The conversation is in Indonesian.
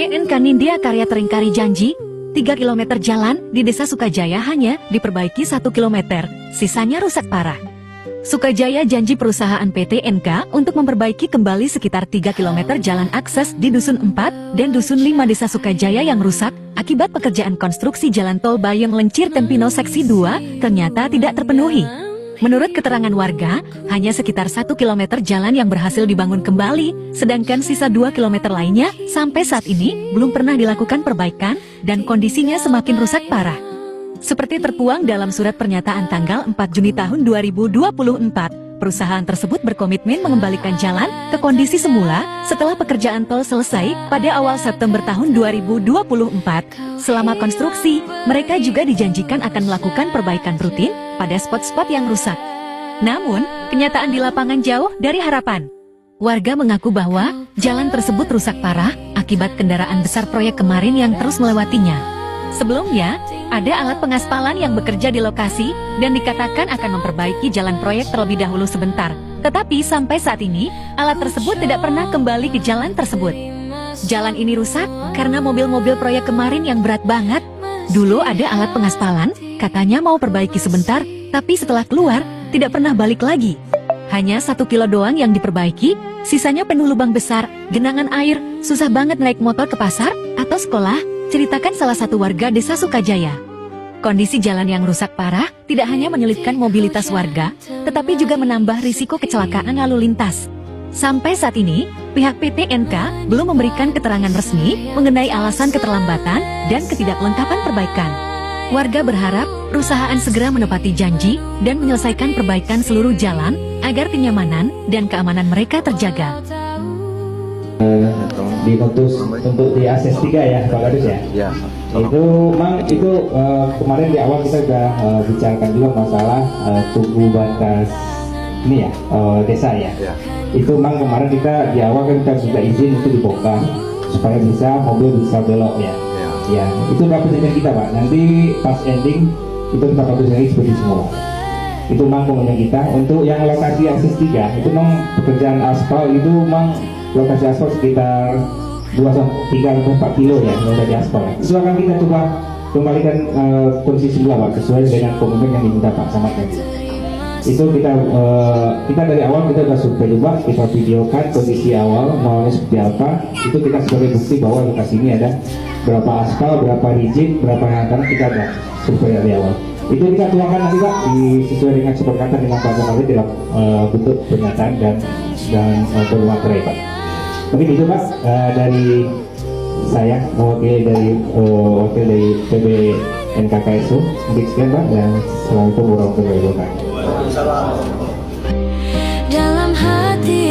PT NK Nindya Karya Teringkari janji, 3 km jalan di Desa Sukajaya hanya diperbaiki 1 km, sisanya rusak parah. Sukajaya janji perusahaan PT NK untuk memperbaiki kembali sekitar 3 km jalan akses di Dusun 4 dan Dusun 5 Desa Sukajaya yang rusak akibat pekerjaan konstruksi jalan tol Bayeng Lencir Tempino Seksi 2 ternyata tidak terpenuhi. Menurut keterangan warga, hanya sekitar 1 km jalan yang berhasil dibangun kembali, sedangkan sisa 2 km lainnya sampai saat ini belum pernah dilakukan perbaikan dan kondisinya semakin rusak parah. Seperti tertuang dalam surat pernyataan tanggal 4 Juni tahun 2024, perusahaan tersebut berkomitmen mengembalikan jalan ke kondisi semula setelah pekerjaan tol selesai pada awal September tahun 2024. Selama konstruksi, mereka juga dijanjikan akan melakukan perbaikan rutin pada spot-spot yang rusak. Namun, kenyataan di lapangan jauh dari harapan. Warga mengaku bahwa jalan tersebut rusak parah akibat kendaraan besar proyek kemarin yang terus melewatinya. Sebelumnya, ada alat pengaspalan yang bekerja di lokasi dan dikatakan akan memperbaiki jalan proyek terlebih dahulu sebentar. Tetapi sampai saat ini, alat tersebut tidak pernah kembali ke jalan tersebut. Jalan ini rusak karena mobil-mobil proyek kemarin yang berat banget. Dulu ada alat pengaspalan, katanya mau perbaiki sebentar, tapi setelah keluar, tidak pernah balik lagi. Hanya 1 kilo doang yang diperbaiki, sisanya penuh lubang besar, genangan air, susah banget naik motor ke pasar atau sekolah, ceritakan salah satu warga Desa Sukajaya. Kondisi jalan yang rusak parah tidak hanya menyulitkan mobilitas warga, tetapi juga menambah risiko kecelakaan lalu lintas. Sampai saat ini, pihak PT NK belum memberikan keterangan resmi mengenai alasan keterlambatan dan ketidaklengkapan perbaikan. Warga berharap perusahaan segera menepati janji dan menyelesaikan perbaikan seluruh jalan agar kenyamanan dan keamanan mereka terjaga. Diputus untuk di akses 3 ya Pak Kadus ya? Ya. Itu kemarin di awal kita sudah bicarakan juga masalah tugu batas ini ya, desa ya. Ya. Itu memang kemarin kita di awal kan kita minta izin untuk dibongkar supaya mobil bisa belok ya. Ya, itu udah perjanjian kita Pak. Nanti pas ending itu kita bagus lagi seperti semula. Itu memang komitmen kita. Untuk yang lokasi akses 3 itu memang pekerjaan aspal itu memang lokasi aspal sekitar 3-4 kilo ya yang udah di aspal. Itu akan kita coba kembalikan kondisi semula Pak, sesuai dengan komitmen yang diminta Pak Samad tadi. Itu kita dari awal kita sudah survei juga, kita videokan kondisi awal maunya seperti apa. Itu kita sebagai bukti bahwa lokasi ini ada berapa aspal, berapa rigid, berapa yang karena kita ada survei dari awal. Itu kita tuangkan nanti Pak sesuai dengan kesepakatan dengan Pak Samad dalam bentuk pernyataan dan bermaterai Pak. Mungkin itu Pak dari saya mewakili dari PB NKKSU. Mungkin sekian Pak, dan assalamualaikum warahmatullahi wabarakatuh. Dalam hati